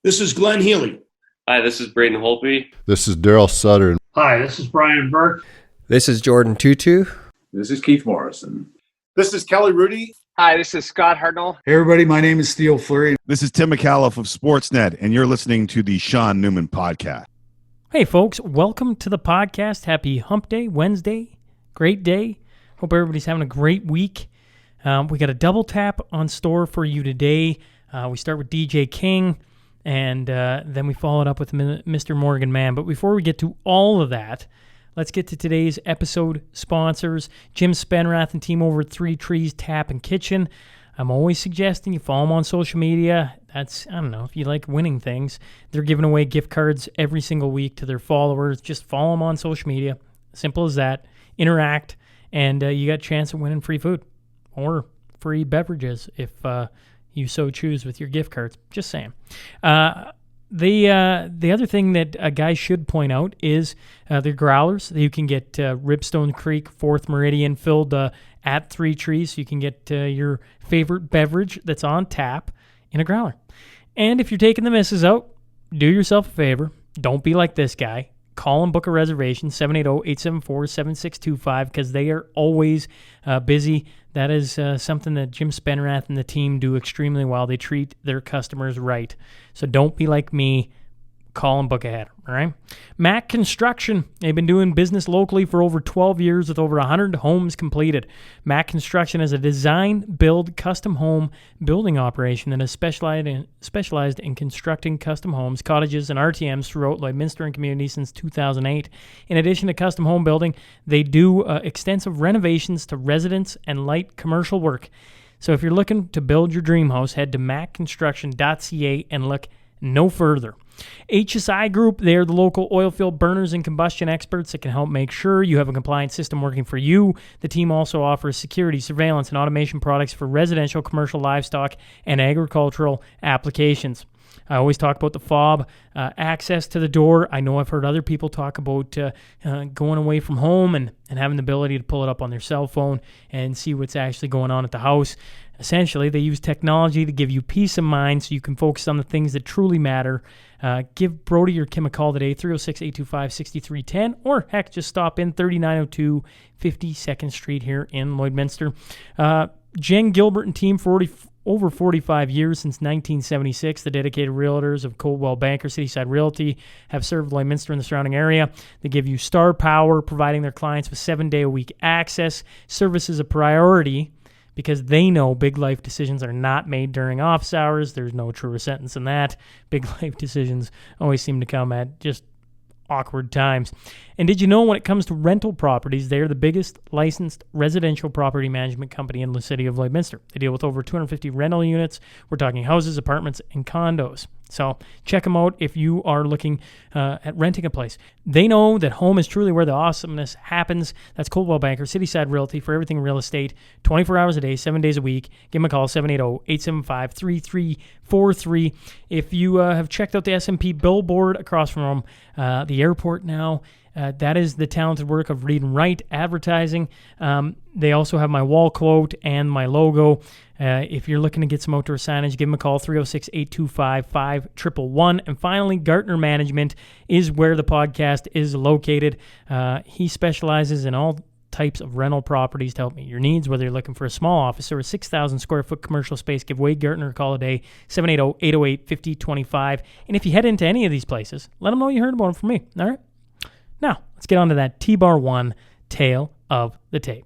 This is Glenn Healy. Hi, this is Braden Holtby. This is Daryl Sutter. Hi, this is Brian Burke. This is Jordan Tutu. This is Keith Morrison. This is Kelly Rudy. Hi, this is Scott Hartnell. Hey, everybody. My name is Steele Fleury. This is Tim McAuliffe of Sportsnet, and you're listening to the Sean Newman Podcast. Hey, folks. Welcome to the podcast. Happy Hump Day, Wednesday. Great day. Hope everybody's having a great week. We got a double tap on store for you today. We start with DJ King, and then we follow it up with Mr. Morgan Mann. But before we get to all of that, let's get to today's episode sponsors. Jim Spenrath and team over at Three Trees Tap and Kitchen. I'm always suggesting you follow them on social media. I don't know, if you like winning things. They're giving away gift cards every single week to their followers. Just follow them on social media. Simple as that. Interact, and you got a chance of winning free food or free beverages if you so choose with your gift cards. Just saying. The other thing that guys should point out is the growlers. You can get Ribstone Creek 4th Meridian filled at Three Trees. So you can get your favorite beverage that's on tap in a growler. And if you're taking the misses out, do yourself a favor. Don't be like this guy. Call and book a reservation, 780-874-7625, because they are always busy. That is something that Jim Spenrath and the team do extremely well. They treat their customers right. So don't be like me. Call and book ahead, all right? Mac Construction. They've been doing business locally for over 12 years with over 100 homes completed. Mac Construction is a design, build, custom home building operation that has specialized in constructing custom homes, cottages, and RTMs throughout Lloydminster and community since 2008. In addition to custom home building, they do extensive renovations to residence and light commercial work. So if you're looking to build your dream house, head to macconstruction.ca and look no further. HSI Group, they're the local oil field burners and combustion experts that can help make sure you have a compliant system working for you. The team also offers security, surveillance, and automation products for residential, commercial, livestock, and agricultural applications. I always talk about the fob, access to the door. I know I've heard other people talk about going away from home and having the ability to pull it up on their cell phone and see what's actually going on at the house. Essentially, they use technology to give you peace of mind so you can focus on the things that truly matter. Give Brody or Kim a call today, 306-825-6310, or heck, just stop in 3902 52nd Street here in Lloydminster. Jen Gilbert and team for over 45 years, since 1976. The dedicated realtors of Coldwell Banker Cityside Realty have served Lloydminster and the surrounding area. They give you star power, providing their clients with 7-day-a-week access. Service is a priority because they know big life decisions are not made during office hours. There's no truer sentence than that. Big life decisions always seem to come at just awkward times. And did you know when it comes to rental properties, they're the biggest licensed residential property management company in the city of Lloydminster. They deal with over 250 rental units. We're talking houses, apartments, and condos. So check them out if you are looking at renting a place. They know that home is truly where the awesomeness happens. That's Coldwell Banker, Cityside Realty, for everything real estate, 24 hours a day, 7 days a week. Give them a call, 780-875-3343. If you have checked out the SNP billboard across from the airport now, that is the talented work of Read and Write Advertising. They also have my wall quote and my logo. If you're looking to get some outdoor signage, give them a call, 306-825-5111. And finally, Gartner Management is where the podcast is located. He specializes in all types of rental properties to help meet your needs, whether you're looking for a small office or a 6,000 square foot commercial space. Give Wade Gartner a call today, 780-808-5025. And if you head into any of these places, let them know you heard about them from me. All right? Now, let's get on to that T-Bar 1 tale of the tape.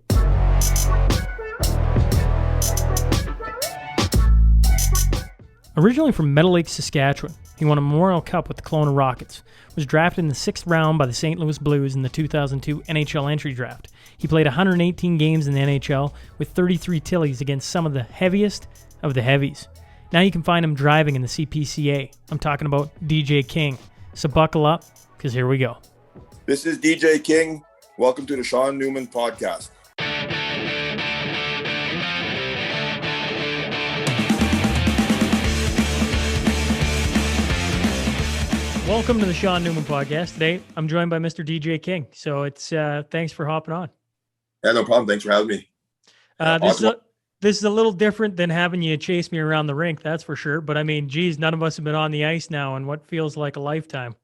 Originally from Meadow Lake, Saskatchewan, he won a Memorial Cup with the Kelowna Rockets, was drafted in the 6th round by the St. Louis Blues in the 2002 NHL entry draft. He played 118 games in the NHL with 33 tillies against some of the heaviest of the heavies. Now you can find him driving in the CPCA. I'm talking about DJ King. So buckle up, because here we go. This is DJ King. Welcome to the Sean Newman Podcast. Welcome to the Sean Newman Podcast. Today, I'm joined by Mr. DJ King. So it's thanks for hopping on. Yeah, no problem. Thanks for having me. This this is a little different than having you chase me around the rink, that's for sure. But I mean, geez, none of us have been on the ice now in what feels like a lifetime.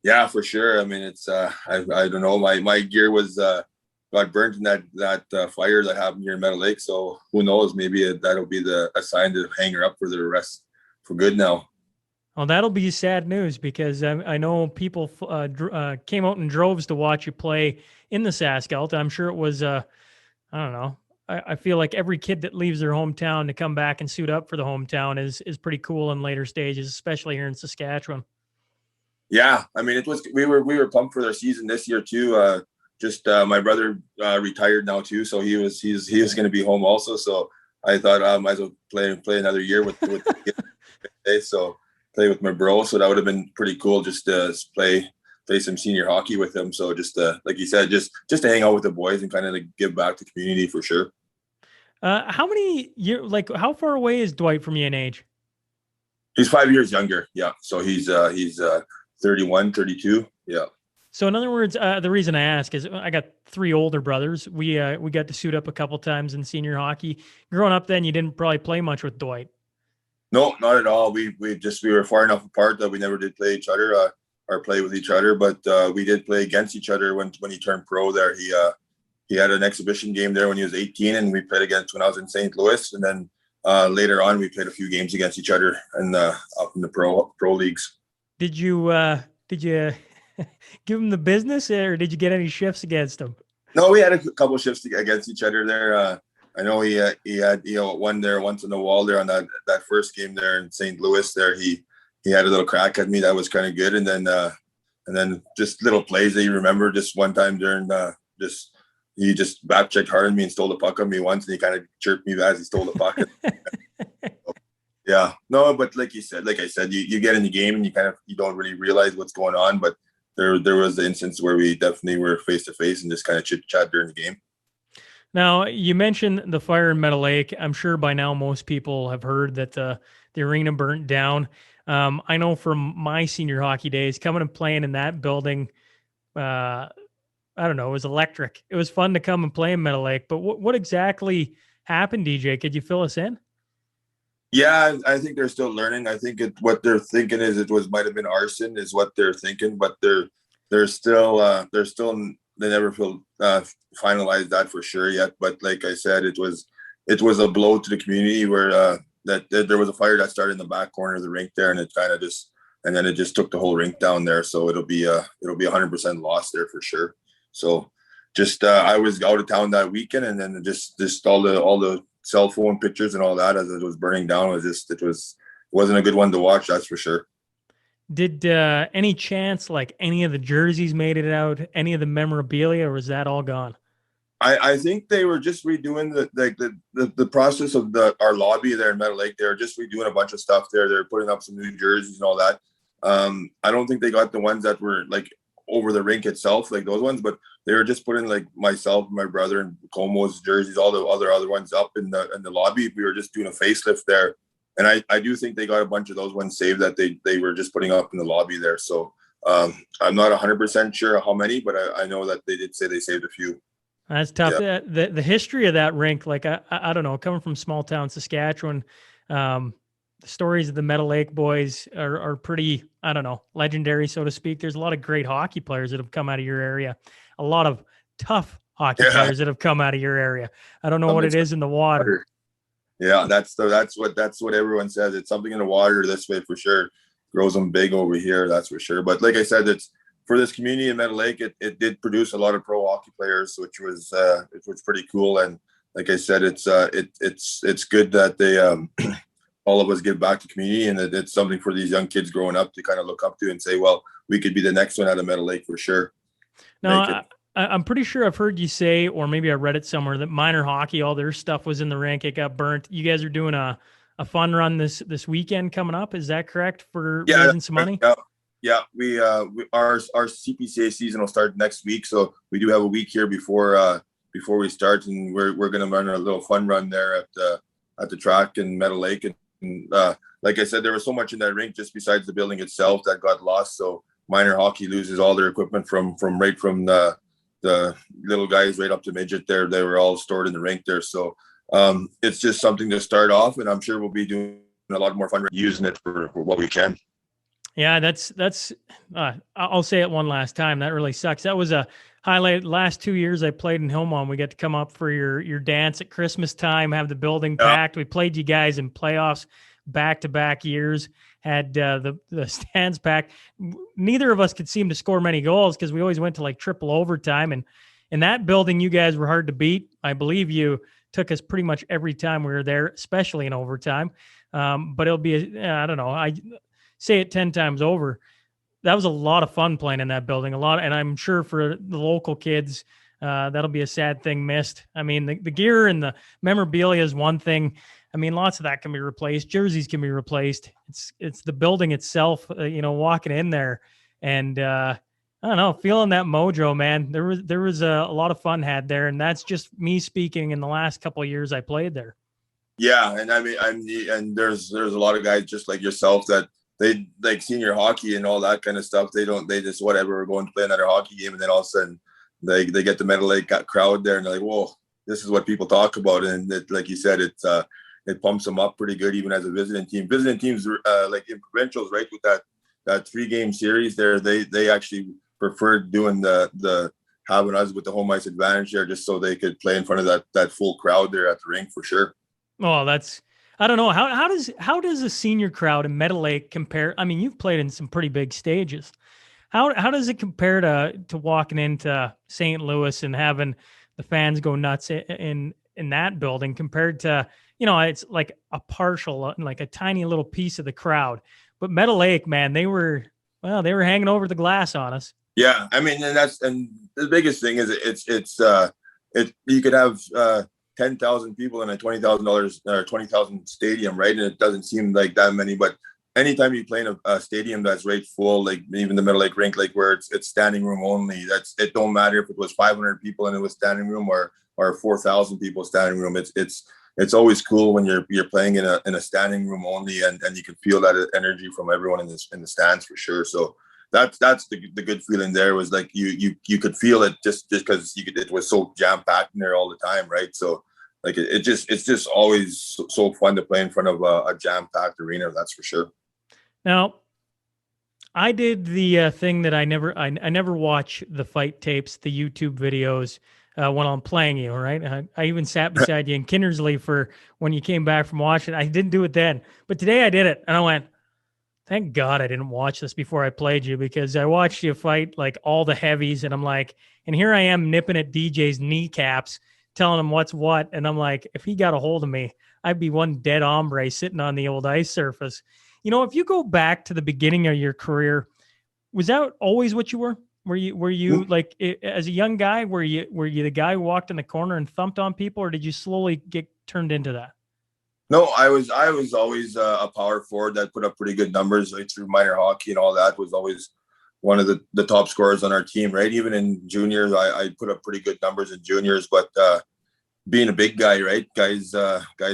Yeah, for sure. I mean, it's I don't know. My gear was got burnt in that fire that happened here in Meadow Lake. So who knows? Maybe that'll be a sign to hang her up for the rest for good now. Well, that'll be sad news because I know people came out in droves to watch you play in the Saskelt. I'm sure it was, I don't know. I feel like every kid that leaves their hometown to come back and suit up for the hometown is pretty cool in later stages, especially here in Saskatchewan. Yeah, I mean, we were pumped for their season this year too. My brother retired now too, so he was going to be home also. So I thought I might as well play another year with so play with my bro. So that would have been pretty cool just to play some senior hockey with him. So just like you said, just to hang out with the boys and kind of like give back to community for sure. How many years? Like, how far away is Dwight from you in age? He's 5 years younger. Yeah, so he's 31, 32. Yeah. So in other words, the reason I ask is I got 3 older brothers. We got to suit up a couple times in senior hockey. Growing up, then you didn't probably play much with Dwight. No, not at all. We were far enough apart that we never did play each other or play with each other. But we did play against each other when he turned pro. There, he had an exhibition game there when he was 18, and we played against when I was in St. Louis. And then later on, we played a few games against each other and up in the pro leagues. Did you give him the business, or did you get any shifts against him? No, we had a couple of shifts against each other there. I know he had one there once on the wall there on that first game there in St. Louis. There he had a little crack at me that was kind of good, and then just little plays that you remember. Just one time during he just back checked hard on me and stole the puck on me once, and he kind of chirped me as he stole the puck. Yeah, no, but like I said, you get in the game and you don't really realize what's going on. But there was the instance where we definitely were face to face and just kind of chit chat during the game. Now, you mentioned the fire in Meadow Lake. I'm sure by now most people have heard that the arena burnt down. I know from my senior hockey days, coming and playing in that building, I don't know, it was electric. It was fun to come and play in Meadow Lake. But what exactly happened, DJ? Could you fill us in? Yeah, I think they're still learning. I think what they're thinking is might have been arson is what they're thinking, but they're still they never feel finalized that for sure yet. But like I said, it was a blow to the community where that there was a fire that started in the back corner of the rink there, and it kind of just took the whole rink down there. So it'll be 100% loss there for sure. So just I was out of town that weekend, and then just all the cell phone pictures and all that as it was burning down wasn't a good one to watch, that's for sure. Did any chance like any of the jerseys made it out, any of the memorabilia, or was that all gone? I think they were just redoing the process of our lobby there in Meadow Lake. They were just redoing a bunch of stuff there. They're putting up some new jerseys and all that. I don't think they got the ones that were like over the rink itself, like those ones, but they were just putting like myself, my brother, and Como's jerseys, all the other ones up in the lobby. We were just doing a facelift there, and I do think they got a bunch of those ones saved that they were just putting up in the lobby there. So I'm not 100% sure how many, but I know that they did say they saved a few. That's tough. Yeah. The history of that rink, like I don't know, coming from small town Saskatchewan, the stories of the Meadow Lake boys are pretty, I don't know, legendary, so to speak. There's a lot of great hockey players that have come out of your area. A lot of tough hockey players that have come out of your area. I don't know what it is in the water. Yeah, that's what everyone says. It's something in the water this way for sure. Grows them big over here, that's for sure. But like I said, it's for this community in Meadow Lake. It did produce a lot of pro hockey players, which was pretty cool. And like I said, it's good that they all of us give back to community, and it's something for these young kids growing up to kind of look up to and say, well, we could be the next one out of Meadow Lake for sure. Now, I'm pretty sure I've heard you say, or maybe I read it somewhere, that minor hockey, all their stuff was in the rink. It got burnt. You guys are doing a fun run this weekend coming up. Is that correct, for raising some money? Yeah. Our CPCA season will start next week, so we do have a week here before we start, and we're going to run a little fun run there at the track in Meadow Lake. And like I said, there was so much in that rink just besides the building itself that got lost. So minor hockey loses all their equipment from the little guys right up to midget there. They were all stored in the rink there. So it's just something to start off, and I'm sure we'll be doing a lot more fun using it for what we can. Yeah, that's I'll say it one last time. That really sucks. That was a highlight. Last 2 years I played in Hillmont. We got to come up for your dance at Christmas time, have the building packed. We played you guys in playoffs back-to-back years, had the stands packed. Neither of us could seem to score many goals because we always went to like triple overtime. And in that building, you guys were hard to beat. I believe you took us pretty much every time we were there, especially in overtime. But it'll be, I don't know, I say it 10 times over. That was a lot of fun playing in that building. And I'm sure for the local kids, that'll be a sad thing missed. I mean, the gear and the memorabilia is one thing. I mean, lots of that can be replaced. Jerseys can be replaced. It's the building itself, walking in there and, I don't know, feeling that mojo, man. There was a lot of fun had there. And that's just me speaking in the last couple of years I played there. Yeah. And I mean, and there's a lot of guys just like yourself that they like senior hockey and all that kind of stuff. They just whatever, we're going to play another hockey game. And then all of a sudden they get the Meadow Lake crowd there and they're like, whoa, this is what people talk about. And like you said, it pumps them up pretty good, even as a visiting team. Visiting teams, like in provincials, right, with that 3-game series there, they actually preferred doing the having us with the home ice advantage there, just so they could play in front of that full crowd there at the rink for sure. Oh, I don't know. How does a senior crowd in Meadow Lake compare? I mean, you've played in some pretty big stages. How does it compare to walking into St. Louis and having the fans go nuts in that building compared to, it's like a partial, like a tiny little piece of the crowd. But Meadow Lake, man, they were hanging over the glass on us. Yeah, I mean, and the biggest thing is you could have 10,000 people in a $20,000 or 20,000 stadium, right? And it doesn't seem like that many, but anytime you play in a stadium that's right full, like even the Meadow Lake rink, like where it's standing room only, it don't matter if it was 500 people and it was standing room or 4,000 people standing room. It's always cool when you're playing in a standing room only, and you can feel that energy from everyone in the stands for sure. So that's the good feeling there, was like you could feel it just because it was so jam packed in there all the time, right? So like it's just always so fun to play in front of a jam packed arena, that's for sure. Now, I did the thing that I never watch the fight tapes, the YouTube videos when I'm playing you. Right, I even sat beside you in Kindersley for when you came back from watching. I didn't do it then, but today I did it, and I went, thank God I didn't watch this before I played you, because I watched you fight like all the heavies, and I'm like, and here I am nipping at DJ's kneecaps, telling him what's what, and I'm like, if he got a hold of me, I'd be one dead hombre sitting on the old ice surface. If you go back to the beginning of your career, was that always what you were? Were you like, as a young guy, were you the guy who walked in the corner and thumped on people, or did you slowly get turned into that? No, I was always a power forward that put up pretty good numbers right through minor hockey and all that. Was always one of the top scorers on our team, right? Even in juniors, I put up pretty good numbers in juniors, but being a big guy, right? Guys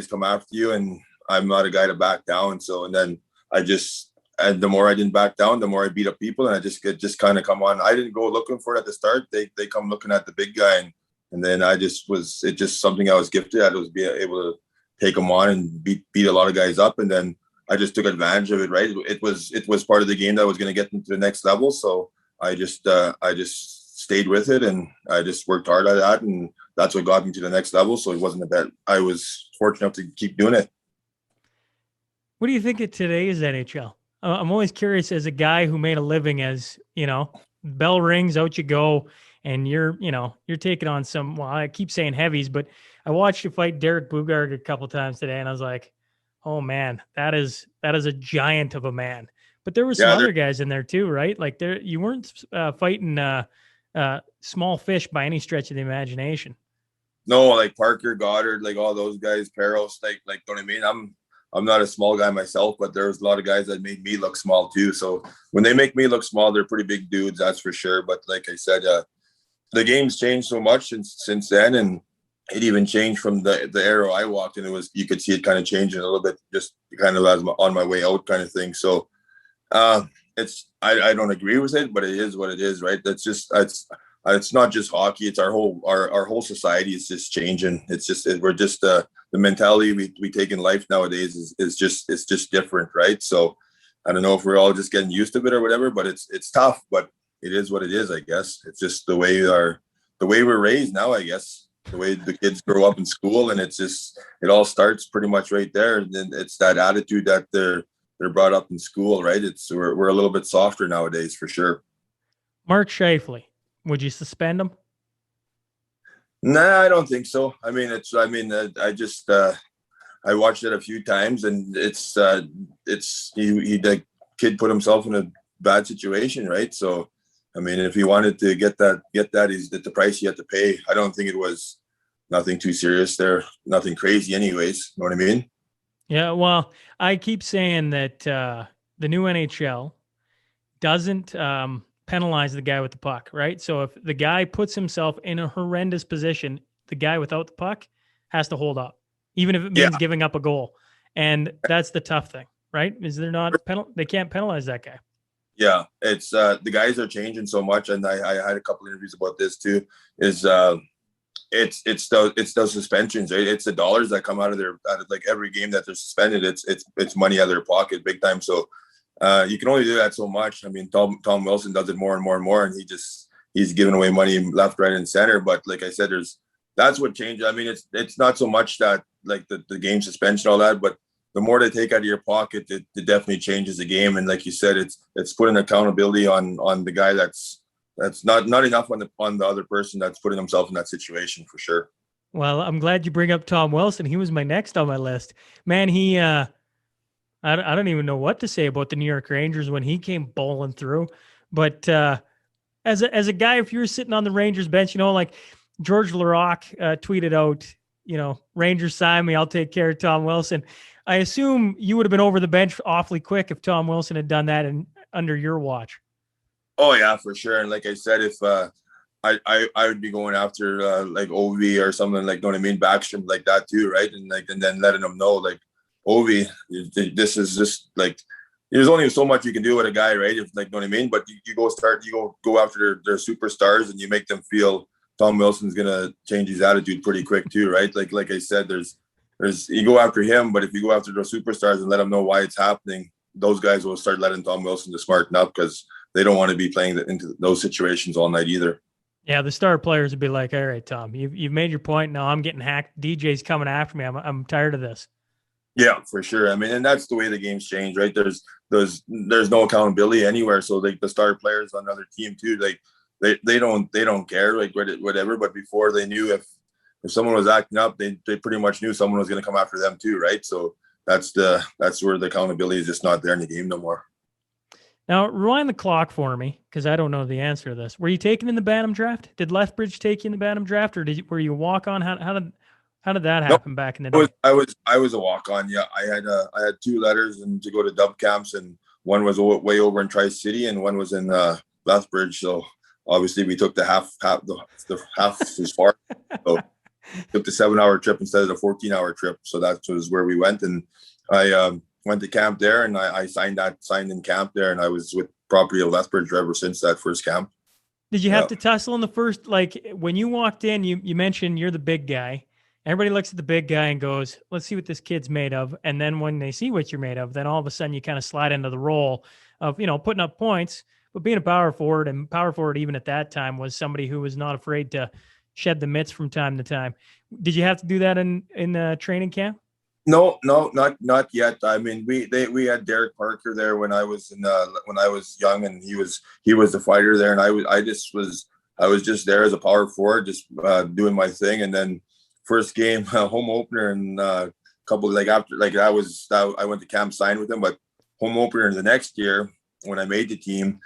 come after you, and I'm not a guy to back down. So, and then the more I didn't back down, the more I beat up people, and it just kind of come on. I didn't go looking for it at the start. They come looking at the big guy, and then it's just something I was gifted at, was being able to take them on and beat a lot of guys up, and then I just took advantage of it. Right, it was part of the game that was going to get them to the next level. So I just stayed with it, and I just worked hard at that, and that's what got me to the next level. So it wasn't that I was fortunate enough to keep doing it. What do you think of today's NHL? I'm always curious, as a guy who made a living as, bell rings, out you go, and you're taking on some, well, I keep saying heavies, but I watched you fight Derek Bugard a couple times today, and I was like, oh man, that is a giant of a man. But there was some other guys in there too, right? Like you weren't fighting small fish by any stretch of the imagination. No, like Parker, Goddard, like all those guys, Peros, like you know what I mean? I'm not a small guy myself, but there's a lot of guys that made me look small too. So when they make me look small, they're pretty big dudes, that's for sure. But like I said, the game's changed so much since then, and it even changed from the era I walked in. You could see it kind of changing a little bit, just kind of as on my way out kind of thing. So I don't agree with it, but it is what it is, right? It's not just hockey. It's our whole society is just changing. It's just we're just the the mentality we take in life nowadays is just different, right? So I don't know if we're all just getting used to it or whatever, but it's tough, but it is what it is, I guess. It's just the way we're raised now, I guess. The way the kids grow up in school, and it all starts pretty much right there. And then it's that attitude that they're brought up in school, right? We're a little bit softer nowadays for sure. Mark Scheifele, would you suspend him? Nah, I don't think so. I mean, I watched it a few times, and the kid put himself in a bad situation, right? So, I mean, if he wanted to get that, he's at the price he had to pay. I don't think it was nothing too serious there, nothing crazy, anyways. You know what I mean? Yeah. Well, I keep saying that the new NHL doesn't penalize the guy with the puck, right? So if the guy puts himself in a horrendous position, the guy without the puck has to hold up, even if it means giving up a goal. And that's the tough thing, right? Is they're not they can't penalize that guy. Yeah, it's the guys are changing so much, and I had a couple interviews about this too. Is it's those suspensions, right? It's the dollars that come out of like every game that they're suspended. It's money out of their pocket big time. So you can only do that so much. I mean, Tom Wilson does it more and more and more, and he's giving away money left, right, and center. But like I said, that's what changed. I mean, it's not so much that like the game suspension, all that, but the more they take out of your pocket, it definitely changes the game. And like you said, it's putting accountability on the guy that's not enough on the other person that's putting himself in that situation for sure. Well, I'm glad you bring up Tom Wilson. He was my next on my list. Man, he I don't even know what to say about the New York Rangers when he came bowling through. But as a guy, if you were sitting on the Rangers bench, like George Laraque tweeted out, Rangers sign me, I'll take care of Tom Wilson. I assume you would have been over the bench awfully quick if Tom Wilson had done that under your watch. Oh yeah, for sure. And like I said, if I would be going after like Ovi or something, like, know what I mean, Backstrom, like that too, right? And then letting them know, like, Ovi, this is just like, there's only so much you can do with a guy, right? If, like, know what I mean. But you go after their superstars, and you make them feel Tom Wilson's gonna change his attitude pretty quick too, right? Like I said, there's you go after him, but if you go after those superstars and let them know why it's happening, those guys will start letting Tom Wilson to smarten up, because they don't want to be playing into those situations all night either. Yeah, the star players would be like, "All right, Tom, you've made your point. Now I'm getting hacked. DJ's coming after me. I'm tired of this." Yeah, for sure. I mean, and that's the way the game's changed, right? There's no accountability anywhere. So like the star players on another team too, like they don't care, like whatever. But before, they knew if someone was acting up, they pretty much knew someone was going to come after them too, right? So that's where the accountability is just not there in the game no more. Now, rewind the clock for me, because I don't know the answer to this. Were you taken in the Bantam draft? Did Lethbridge take you in the Bantam draft, or were you a walk on? How did that happen back in the day? I was a walk on. Yeah, I had 2 letters and to go to dub camps, and one was way over in Tri-City, and one was in Lethbridge. So obviously we took the half as far. So took the 7-hour trip instead of the 14-hour trip. So that was where we went, and I went to camp there, and I signed in camp there, and I was with property of Lethbridge ever since that first camp. Did you have to tussle in the first, like when you walked in, you mentioned you're the big guy. Everybody looks at the big guy and goes, let's see what this kid's made of. And then when they see what you're made of, then all of a sudden you kind of slide into the role of, putting up points, but being a power forward, and power forward even at that time was somebody who was not afraid to shed the mitts from time to time. Did you have to do that in training camp? No, not yet. I mean, we had Derek Parker there when I was young, and he was the fighter there, and I was just there as a power forward, just doing my thing. And then first game, home opener, and couple I went to camp, signed with him, but home opener the next year when I made the team,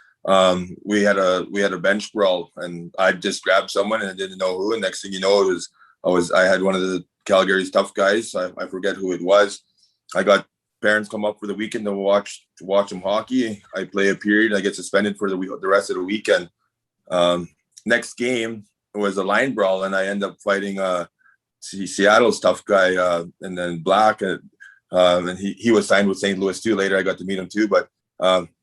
we had a bench brawl, and I just grabbed someone and I didn't know who, and next thing you know, I had one of the Calgary's tough guys. I forget who it was. I got parents come up for the weekend to watch some hockey. I play a period. I get suspended for the rest of the weekend. Next game was a line brawl, and I end up fighting Seattle's tough guy, and then Black, and he was signed with St. Louis too. Later, I got to meet him too. But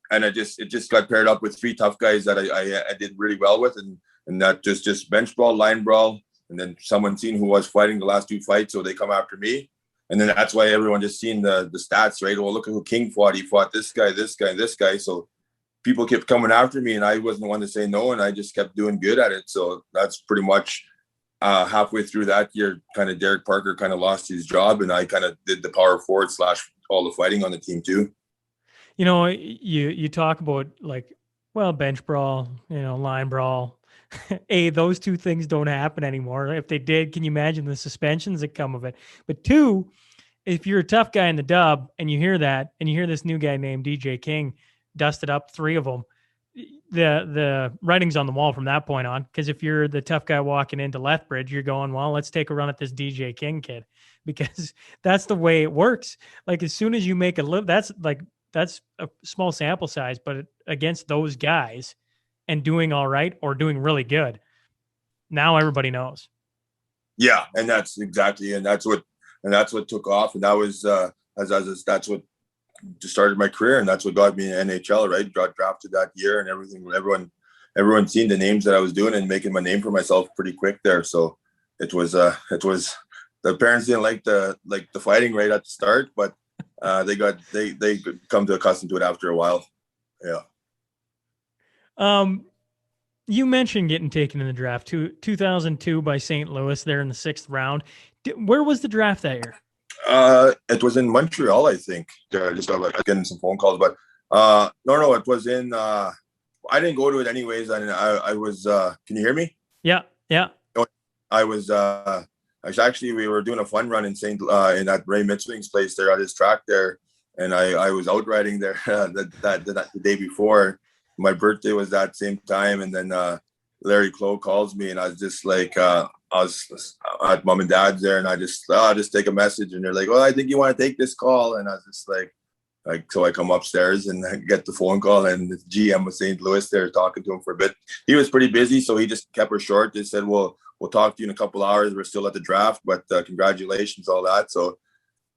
and it just got paired up with 3 tough guys that I did really well with, and that just bench brawl, line brawl. And then someone seen who was fighting the last 2 fights, so they come after me. And then that's why everyone just seen the stats, right? Well, look at who King fought. He fought this guy, this guy, this guy. So people kept coming after me, and I wasn't the one to say no, and I just kept doing good at it. So that's pretty much halfway through that year, kind of Derek Parker kind of lost his job, and I kind of did the power forward / all the fighting on the team too. You know, you talk about like, well, bench brawl, you know, line brawl. A, those two things don't happen anymore. If they did, can you imagine the suspensions that come of it? But two, if you're a tough guy in the dub and you hear that, and you hear this new guy named DJ King dusted up 3 of them, the writing's on the wall from that point on. Because if you're the tough guy walking into Lethbridge, you're going, well, let's take a run at this DJ King kid, because that's the way it works. Like as soon as you make a live, that's a small sample size, but against those guys and doing all right or doing really good, now everybody knows. Yeah, and that's exactly, and that's what took off, and that was that's what just started my career, and that's what got me in NHL. Right, got drafted that year, and everything. Everyone seen the names that I was doing and making my name for myself pretty quick there. So it was the parents didn't like the fighting right at the start, but they come to accustomed to it after a while. Yeah. You mentioned getting taken in the draft, 2002 by St. Louis there in the 6th round. Where was the draft that year? It was in Montreal, I think. Just getting some phone calls, but no, it was in. I didn't go to it anyways. I was. Can you hear me? Yeah. I was. Actually, we were doing a fun run in in that Ray Mitzling's place there at his track there, and I was out riding there the day before. My birthday was that same time, and then Larry Clough calls me, and I was just like, I was at mom and dad's there, and I just take a message, and they're like, "Oh, I think you want to take this call," and I was just like, so I come upstairs and I get the phone call, and the GM of St. Louis there talking to him for a bit. He was pretty busy, so he just kept her short. They said, "Well, we'll talk to you in a couple hours. We're still at the draft, but congratulations, all that." So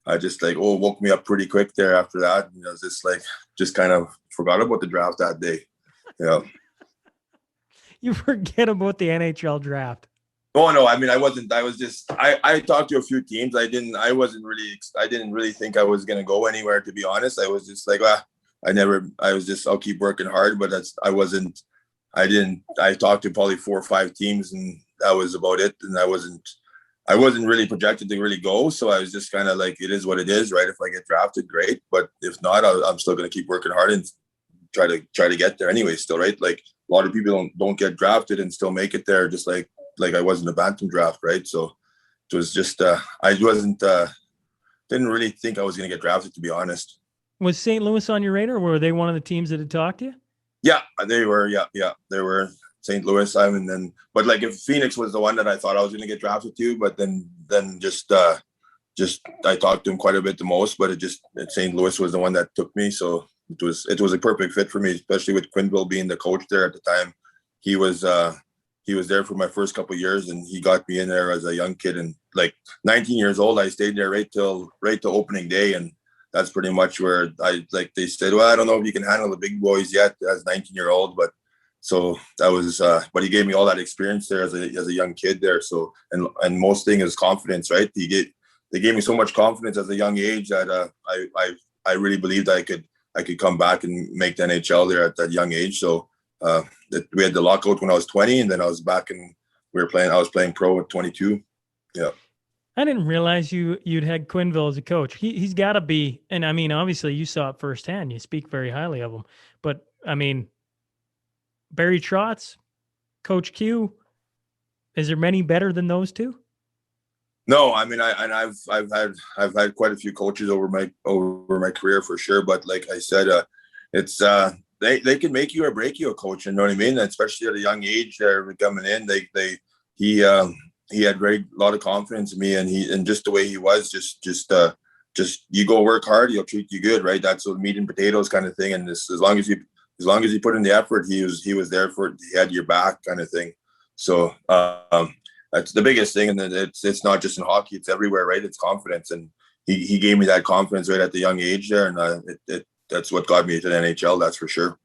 I just woke me up pretty quick there after that. And I was just kind of forgot about the draft that day. Yeah. You forget about the NHL draft. Oh no, I mean, I wasn't. I talked to a few teams. I didn't really think I was gonna go anywhere, to be honest. I was just like, I'll keep working hard, but I talked to probably 4 or 5 teams, and that was about it. And I wasn't really projected to really go. So I was just kind of like, it is what it is, right? If I get drafted, great. But if not, I'm still going to keep working hard and try to get there anyway still, right? Like a lot of people don't get drafted and still make it there, just like I was in the Bantam draft, right? So it was just, didn't really think I was going to get drafted, to be honest. Was St. Louis on your radar, or were they one of the teams that had talked to you? Yeah, they were. Yeah, they were. St. Louis, but like if Phoenix was the one that I thought I was going to get drafted to, but then just I talked to him quite a bit the most, but St. Louis was the one that took me. So it was a perfect fit for me, especially with Quenneville being the coach there at the time. He was there for my first couple of years, and he got me in there as a young kid, and like 19 years old, I stayed there right till opening day, and that's pretty much where they said, well, I don't know if you can handle the big boys yet as 19-year-old, but. So that was, but he gave me all that experience there as a young kid there. So, and most thing is confidence, right? They gave me so much confidence at a young age that I really believed I could come back and make the NHL there at that young age. So we had the lockout when I was 20, and then I was back and I was playing pro at 22. Yeah. I didn't realize you'd had Quenneville as a coach. He's got to be, and I mean, obviously you saw it firsthand. You speak very highly of him, but I mean, Barry Trotz, Coach Q, is there many better than those two? No, I mean, I've had quite a few coaches over my career for sure. But like I said, it's they can make you or break you, a coach. You know what I mean? Especially at a young age, they're coming in. He had a lot of confidence in me, and just the way he was, just you go work hard, he'll treat you good, right? That's what meat and potatoes kind of thing. And as long as you put in the effort, he was there for it. He had your back kind of thing. So that's the biggest thing. And it's not just in hockey, it's everywhere, right? It's confidence. And he gave me that confidence right at the young age there. And that's what got me to the NHL. That's for sure.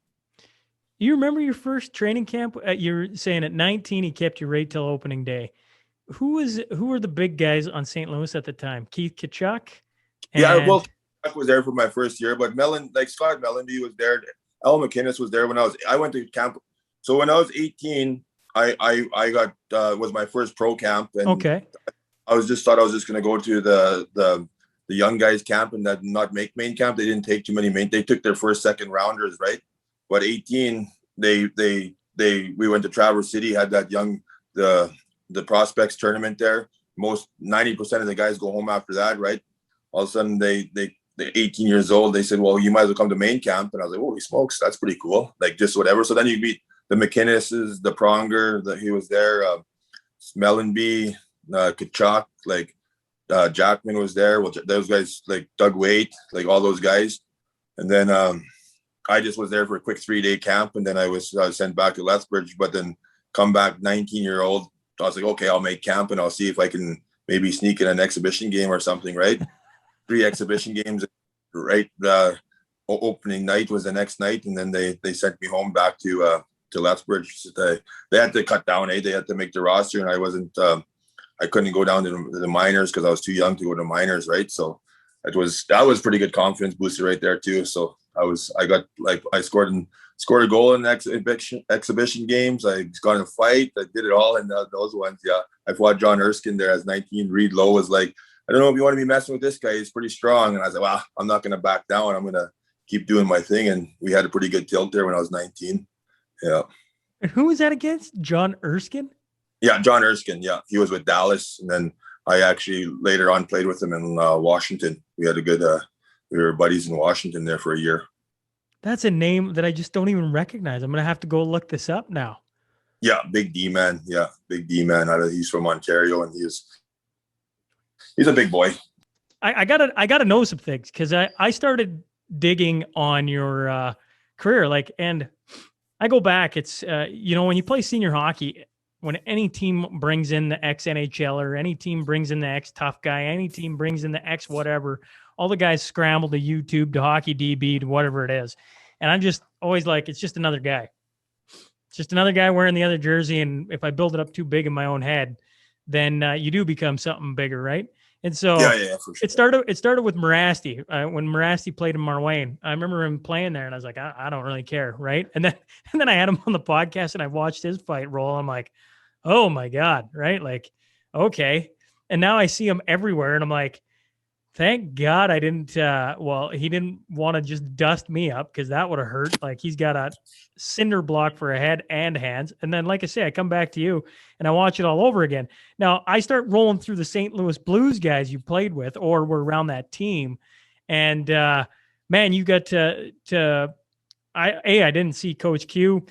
You remember your first training camp? You're saying at 19, he kept you right till opening day. who were the big guys on St. Louis at the time? Keith Kachuk? Yeah, well, I was there for my first year, but Scott Mellenby was there. Al McInnes was there when I went to camp. So when I was 18, I got was my first pro camp, and okay. I thought I was just going to go to the young guys camp and not make main camp. They didn't take too many they took their first, second rounders, right? But 18, we went to Traverse City, had that the prospects tournament there. 90% of the guys go home after that, right? All of a sudden they're 18 years old. They said, well, you might as well come to main camp. And I was like, holy smokes, that's pretty cool. Like, just whatever. So then you meet the McInneses, the Pronger, he was there, Mellenby, Kachuk, like Jackman was there. Well, those guys, like Doug Waite, like all those guys. And then I just was there for a quick 3-day camp, and then I was sent back to Lethbridge. But then come back 19-year-old, I was like, okay, I'll make camp and I'll see if I can maybe sneak in an exhibition game or something, right? 3 exhibition games, right? Opening night was the next night, and then they sent me home back to Lethbridge. They had to cut down, they had to make the roster, and I wasn't I couldn't go down to the minors because I was too young to go to minors, right? So that was pretty good confidence booster right there too. So I scored a goal in exhibition games. I got in a fight. I did it all in those ones. Yeah, I fought John Erskine there as 19. Reed Lowe was like, I don't know if you want to be messing with this guy. He's pretty strong. And I was like, well, I'm not going to back down. I'm going to keep doing my thing. And we had a pretty good tilt there when I was 19. Yeah. And who was that against? John Erskine? Yeah, John Erskine. Yeah, he was with Dallas, and then I actually later on played with him in Washington. We had a good. We were buddies in Washington there for a year. That's a name that I just don't even recognize. I'm gonna have to go look this up now. Yeah, Big D man. Yeah, Big D man. He's from Ontario, and he's a big boy. I gotta know some things, because I started digging on your career, like, and I go back. It's when you play senior hockey, when any team brings in the ex-NHLer, any team brings in the ex-tough guy, any team brings in the ex-whatever, all the guys scramble to YouTube, to Hockey DB, to whatever it is. And I'm just always like, it's just another guy. It's just another guy wearing the other jersey. And if I build it up too big in my own head, then you do become something bigger, right? And so yeah, for sure. It started with Morasti. When Morasti played in Marwayne, I remember him playing there, and I was like, I don't really care, right? And then I had him on the podcast, and I watched his fight roll. I'm like, oh my God, right? Like, okay. And now I see him everywhere, and I'm like, thank God I didn't, he didn't want to just dust me up, because that would have hurt. Like, he's got a cinder block for a head and hands. And then, like I say, I come back to you and I watch it all over again. Now I start rolling through the St. Louis Blues guys you played with or were around that team. And man, you got I didn't see Coach Q.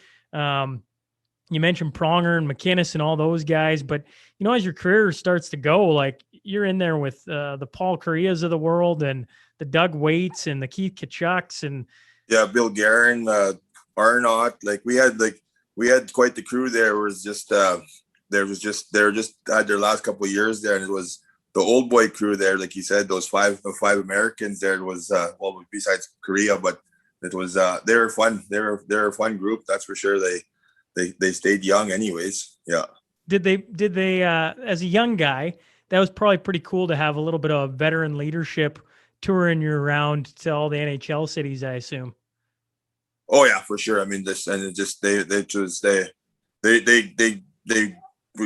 You mentioned Pronger and McInnes and all those guys, but as your career starts to go, like, you're in there with the Paul Correas of the world and the Doug Waits and the Keith Kachucks and Bill Guerin, Arnott. Like we had quite the crew there. It was just they were just had their last couple of years there, and it was the old boy crew there. Like you said, those five Americans there. It was besides Korea, but it was they were fun. They're a fun group, that's for sure. They stayed young anyways. Yeah. Did they as a young guy, that was probably pretty cool to have a little bit of veteran leadership touring you around to all the NHL cities, I assume. Oh yeah, for sure. I mean, they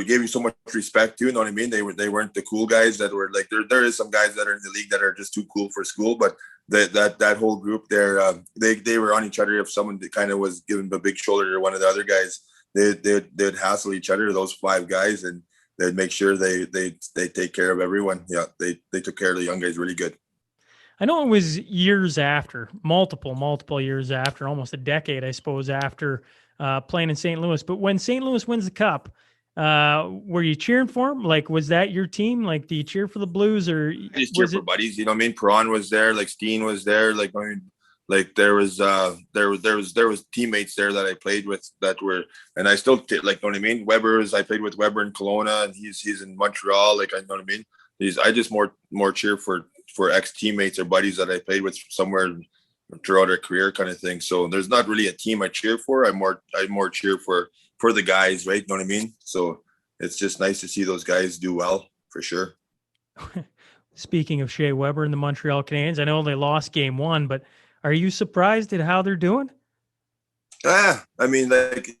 gave you so much respect too. You know what I mean? They weren't the cool guys that were like, there is some guys that are in the league that are just too cool for school, but that whole group there, they were on each other. If someone kind of was giving a big shoulder to one of the other guys, they'd hassle each other, those 5 guys, and they'd make sure they take care of everyone. Yeah, they took care of the young guys really good. I know it was years after, multiple years after, almost a decade, I suppose, after playing in St. Louis. But when St. Louis wins the Cup, were you cheering for them? Like, was that your team? Like, do you cheer for the Blues, or I just cheer for buddies? You know what I mean? Perron was there, like Steen was there, like, I mean, like there was teammates there that I played with that were, and I still like, you know what I mean? I played with Weber in Kelowna, and he's in Montreal. Like, I know what I mean? I just more cheer for ex-teammates or buddies that I played with somewhere throughout our career, kind of thing. So there's not really a team I cheer for. I more cheer for the guys, right? You know what I mean? So it's just nice to see those guys do well for sure. Speaking of Shea Weber and the Montreal Canadiens, I know they lost game 1, but are you surprised at how they're doing? I mean, like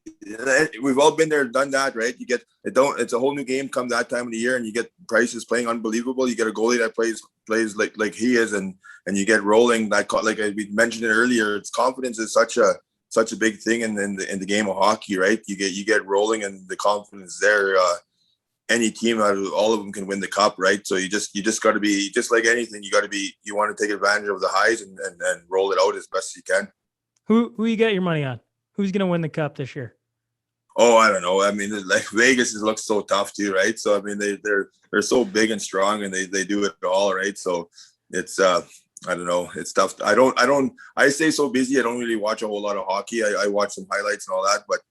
we've all been there, done that, right? You get it. It's a whole new game come that time of the year, and you get Price playing unbelievable. You get a goalie that plays like he is, and you get rolling. Like we mentioned it earlier, it's confidence is such a big thing in the game of hockey, right? You get rolling, and the confidence there. Any team out of all of them can win the cup, right? So you just got to be, just like anything, you want to take advantage of the highs and roll it out as best as you can. Who you got your money on? Who's going to win the cup this year? Oh, I don't know. I mean, like Vegas looks so tough too, right? So I mean, they're so big and strong, and they do it all, right? So it's I don't know. It's tough. I stay so busy. I don't really watch a whole lot of hockey. I watch some highlights and all that, but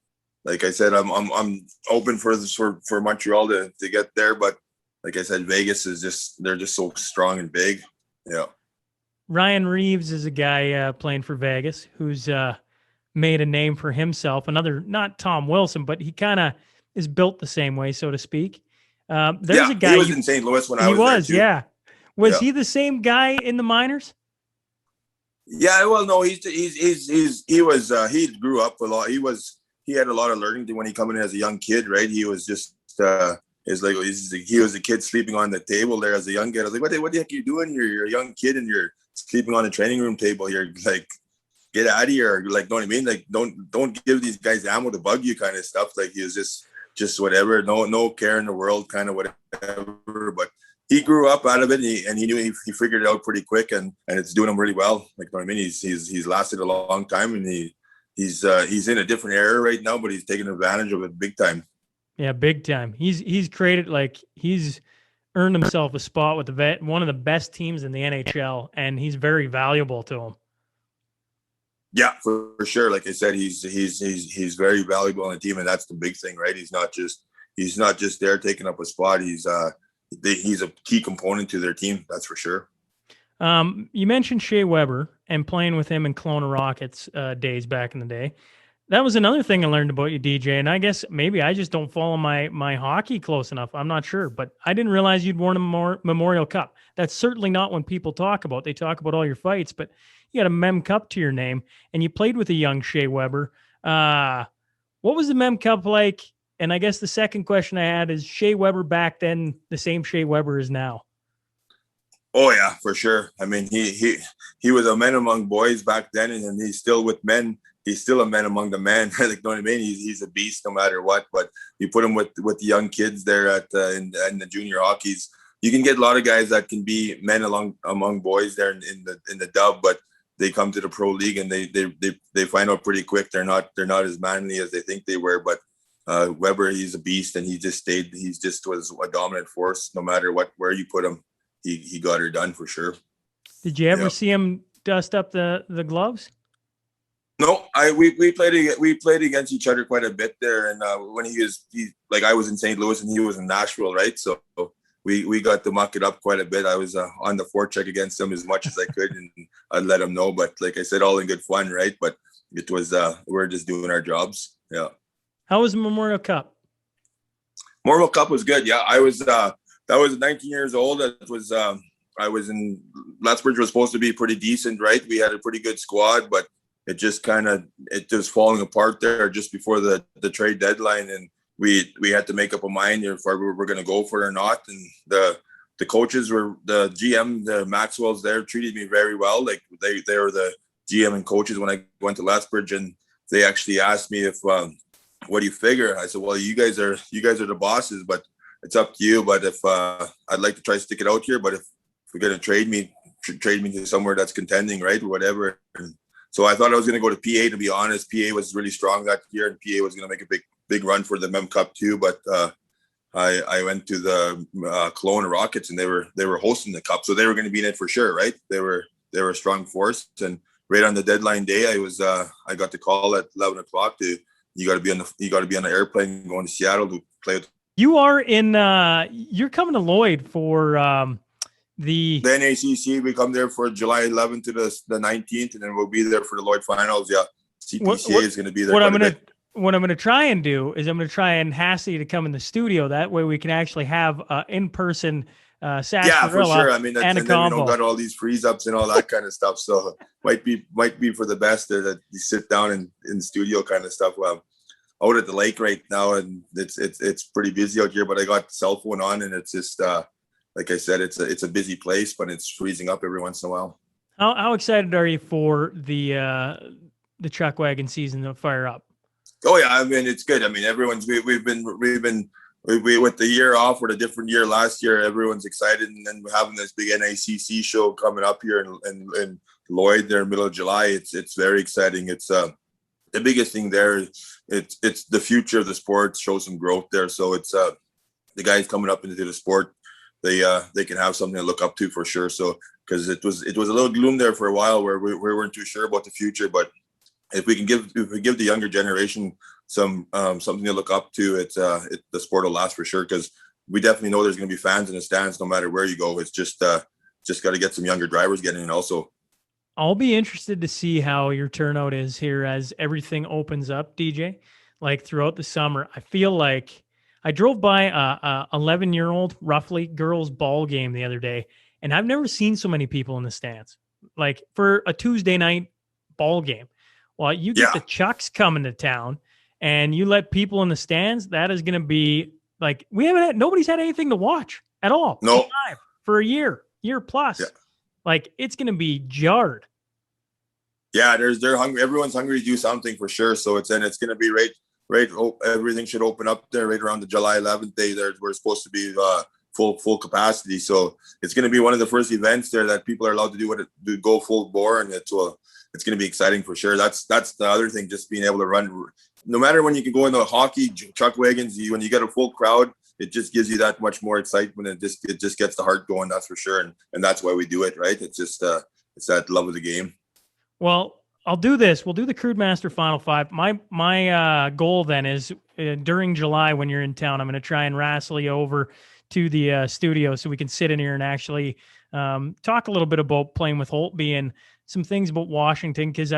like I said, I'm open for Montreal to get there. But like I said, Vegas they're just so strong and big. Yeah. Ryan Reeves is a guy playing for Vegas who's made a name for himself. Another, not Tom Wilson, but he kind of is built the same way, so to speak. There's a guy. He was in St. Louis when I was there too. Yeah. Was he the same guy in the minors? Yeah. Well, no, he grew up a lot. He had a lot of learning when he came in as a young kid, right? He was just he was a kid sleeping on the table there as a young kid. I was like, what the heck are you doing here? You're a young kid and you're sleeping on the training room table. You're like, get out of here. Like, know what I mean? Like, don't give these guys ammo to bug you kind of stuff. Like, he was just whatever, no care in the world, kind of whatever. But he grew up out of it, and he knew he figured it out pretty quick, and it's doing him really well. Like, know what I mean? He's lasted a long time, and he's in a different era right now, but he's taking advantage of it big time. Yeah, big time. He's created, like, he's earned himself a spot with one of the best teams in the NHL, and he's very valuable to him. Yeah, for sure. Like I said, he's very valuable on the team, and that's the big thing, right? He's not just there taking up a spot. He's a key component to their team. That's for sure. You mentioned Shea Weber and playing with him in Kelowna Rockets days back in the day. That was another thing I learned about you, DJ. And I guess maybe I just don't follow my hockey close enough. I'm not sure, but I didn't realize you'd won a Memorial Cup. That's certainly not when people talk about. They talk about all your fights, but you got a Mem Cup to your name, and you played with a young Shea Weber. What was the Mem Cup like? And I guess the second question I had is, Shea Weber back then the same Shea Weber is now? Oh yeah, for sure. I mean, he was a man among boys back then, and he's still with men. He's still a man among the men. Like, you know what I mean? He's a beast no matter what. But you put him with the young kids there in the junior hockeys. You can get a lot of guys that can be men among boys there in the dub, but they come to the pro league and they find out pretty quick they're not as manly as they think they were. But Weber, he's a beast, and he just was a dominant force no matter where you put him. He got her done for sure. Did you ever see him dust up the gloves? No, we played against each other quite a bit there, and when I was in St. Louis and he was in Nashville, right? So we got to muck it up quite a bit. I was on the forecheck against him as much as I could, and I'd let him know. But like I said, all in good fun, right? But it was we're just doing our jobs. Yeah. How was the Memorial Cup? Memorial Cup was good. Yeah, I was. That was 19 years old. It was. I was in Lethbridge. Was supposed to be pretty decent, right? We had a pretty good squad, but it just falling apart there just before the trade deadline, and we had to make up a mind if we were going to go for it or not. And the coaches the GM, the Maxwells there treated me very well. Like they were the GM and coaches when I went to Lethbridge, and they actually asked me if what do you figure? I said, well, you guys are the bosses, but it's up to you. But if I'd like to try to stick it out here, but if we're going to trade me to somewhere that's contending, right, or whatever. And so I thought I was going to go to PA, to be honest. PA was really strong that year, and PA was going to make a big run for the Mem Cup too. But I went to the Kelowna Rockets, and they were hosting the Cup, so they were going to be in it for sure, right? They were a strong force, and right on the deadline day, I got the call at 11 o'clock to you got to be on the airplane going to Seattle to play. You are you're coming to Lloyd for the NACC. We come there for July 11th to the 19th, and then we'll be there for the Lloyd finals. Yeah, CPCA is going to be there. what I'm going to try and do is I'm going to try and hassle you to come in the studio. That way we can actually have in-person Yeah, for sarsaparilla sure. I mean, and a and then we don't combo. got all these freeze ups and all that kind of stuff. So might be for the best there that you sit down in studio kind of stuff. Out at the lake right now, and it's pretty busy out here. But I got the cell phone on, and it's just like I said, it's a busy place, but it's freezing up every once in a while. How excited are you for the chuck wagon season to fire up? Oh yeah, I mean it's good. I mean we've been with the year off with a different year last year. Everyone's excited, and then we're having this big NACC show coming up here in Lloyd there in the middle of July. It's very exciting. It's the biggest thing there. It's the future of the sport. Show some growth there. So it's the guys coming up into the sport. They can have something to look up to for sure. So because it was a little gloom there for a while where we weren't too sure about the future, but if we give the younger generation some something to look up to, the sport will last for sure. Because we definitely know there's going to be fans in the stands no matter where you go. It's just got to get some younger drivers getting in also. I'll be interested to see how your turnout is here as everything opens up, DJ. Like throughout the summer, I feel like I drove by a 11-year-old roughly girls ball game the other day, and I've never seen so many people in the stands. Like for a Tuesday night ball game. Well, you get the Chucks coming to town and you let people in the stands, that is going to be like, nobody's had anything to watch at all. No. For a year plus. Yeah. Like it's going to be jarred. Yeah, they're hungry. Everyone's hungry to do something for sure. So it's going to be right. Everything should open up there right around the July 11th day. We're supposed to be full capacity. So it's going to be one of the first events there that people are allowed to go full bore, and it's going to be exciting for sure. That's the other thing, just being able to run. No matter when you can go into hockey, chuck wagons, when you get a full crowd, it just gives you that much more excitement. It just gets the heart going, that's for sure. And that's why we do it, right? It's just it's that love of the game. Well, I'll do this. We'll do the Crude Master Final Five. My goal then is during July when you're in town, I'm going to try and wrestle you over to the studio so we can sit in here and actually talk a little bit about playing with Holtby and some things about Washington, because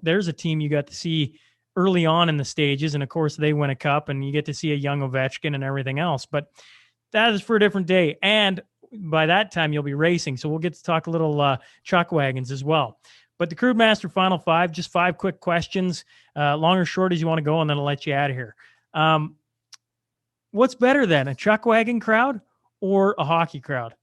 there's a team you got to see early on in the stages, and of course they win a cup, and you get to see a young Ovechkin and everything else. But that is for a different day, and by that time you'll be racing, so we'll get to talk a little chuck wagons as well. But the Crude Master Final Five, just 5 quick questions, long or short as you want to go, and then I'll let you out of here. What's better then, a chuck wagon crowd or a hockey crowd?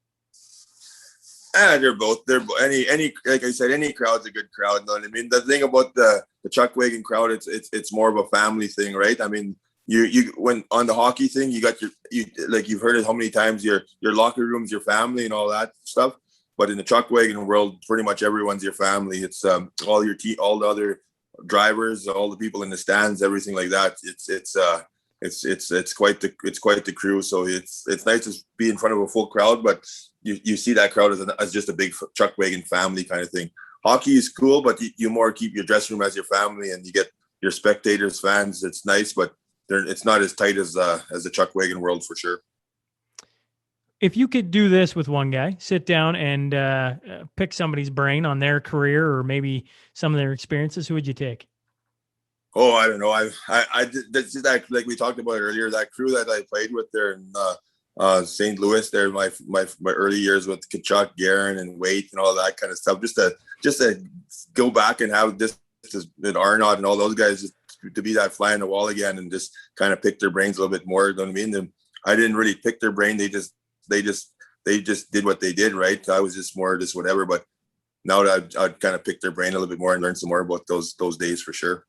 They're both. Any like I said, any crowd's a good crowd. You know what I mean? The thing about the chuck wagon crowd, it's more of a family thing, right? I mean, you when on the hockey thing, you got you've heard it how many times your locker room's your family and all that stuff. But in the chuck wagon world, pretty much everyone's your family. It's all the other drivers, all the people in the stands, everything like that. It's quite the crew. So it's nice to be in front of a full crowd, but you see that crowd as just a big chuck wagon family kind of thing. Hockey is cool, but you more keep your dressing room as your family, and you get your spectators, fans. It's nice, but it's not as tight as the chuck wagon world for sure. If you could do this with one guy, sit down and pick somebody's brain on their career or maybe some of their experiences, who would you take? Oh, I don't know. I did that, like we talked about earlier, that crew that I played with there in St. Louis there, my early years with Kachuk, Guerin, and Waite and all that kind of stuff. Just to go back and have this and Arnaud and all those guys just to be that fly on the wall again and just kind of pick their brains a little bit more. You know what I mean? And I didn't really pick their brain. They just did what they did, right? I was just more just whatever. But now that I'd kind of pick their brain a little bit more and learn some more about those days for sure.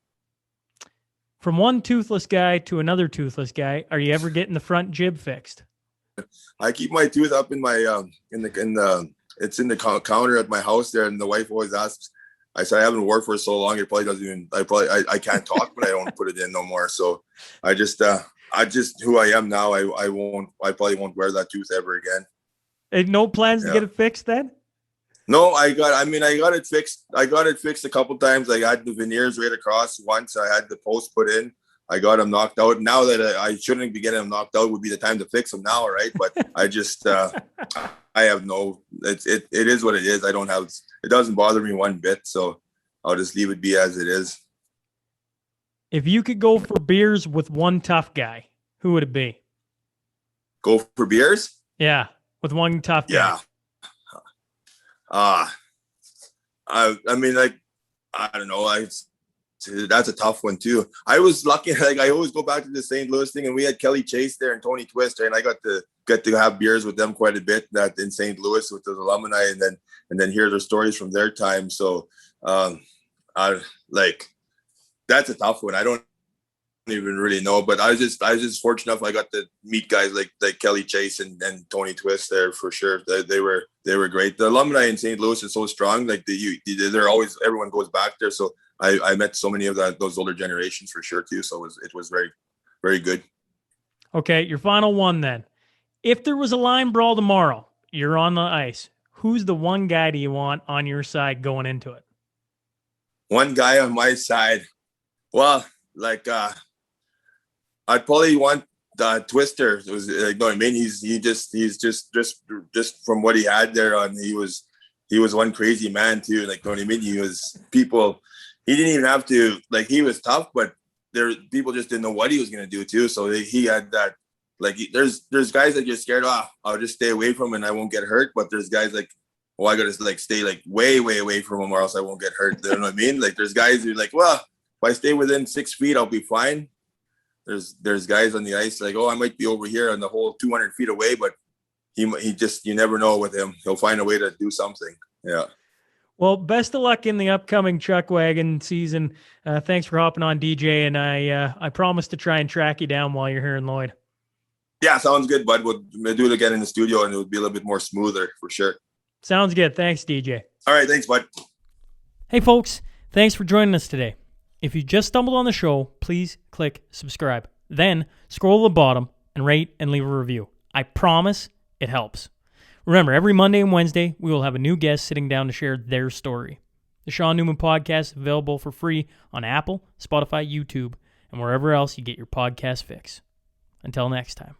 From one toothless guy to another toothless guy, are you ever getting the front jib fixed? I keep my tooth up in my it's in the counter at my house there, and the wife always asks. I said I haven't worked for so long. It probably doesn't even. I can't talk, but I don't put it in no more. So I just who I am now. I probably won't wear that tooth ever again. And no plans to get it fixed then? No, I got it fixed. I got it fixed a couple times. I had the veneers right across once. I had the post put in. I got them knocked out. Now that I shouldn't be getting them knocked out would be the time to fix them now, right? But I just I have no. It is what it is. I don't have. It doesn't bother me one bit. So I'll just leave it be as it is. If you could go for beers with one tough guy, who would it be? Go for beers? Yeah, with one tough guy. Yeah. I mean, like, I don't know. That's a tough one too. I was lucky. Like, I always go back to the St. Louis thing, and we had Kelly Chase there and Tony Twister, and I got to have beers with them quite a bit. That in St. Louis with those alumni, and then hear their stories from their time. So, I like that's a tough one. I don't even really know, but I was just fortunate enough I got to meet guys like Kelly Chase and Tony Twist there for sure. They were great. The alumni in St. Louis is so strong. Like they're always, everyone goes back there. So I met so many of those older generations for sure too. So it was very, very good. Okay, your final one then. If there was a line brawl tomorrow, you're on the ice. Who's the one guy do you want on your side going into it? One guy on my side. Well, like I'd probably want Twister. It was like, no, I mean, he's just from what he had there on. He was one crazy man too. Like, you know what I mean? He didn't even have to, like, he was tough, but people just didn't know what he was going to do too. So he had that, like, there's guys that you're scared, I'll just stay away from him and I won't get hurt. But there's guys like, I got to like stay like way, way away from him or else I won't get hurt. You know what I mean? Like, there's guys who are like, well, if I stay within 6 feet, I'll be fine. There's guys on the ice like, I might be over here on the whole 200 feet away, but he just, you never know with him. He'll find a way to do something. Yeah. Well, best of luck in the upcoming chuck wagon season. Thanks for hopping on, DJ, and I promise to try and track you down while you're here in Lloyd. Yeah, sounds good, bud. We'll do it again in the studio, and it would be a little bit more smoother for sure. Sounds good. Thanks, DJ. All right, thanks, bud. Hey, folks. Thanks for joining us today. If you just stumbled on the show, please click subscribe. Then scroll to the bottom and rate and leave a review. I promise it helps. Remember, every Monday and Wednesday, we will have a new guest sitting down to share their story. The Sean Newman Podcast is available for free on Apple, Spotify, YouTube, and wherever else you get your podcast fix. Until next time.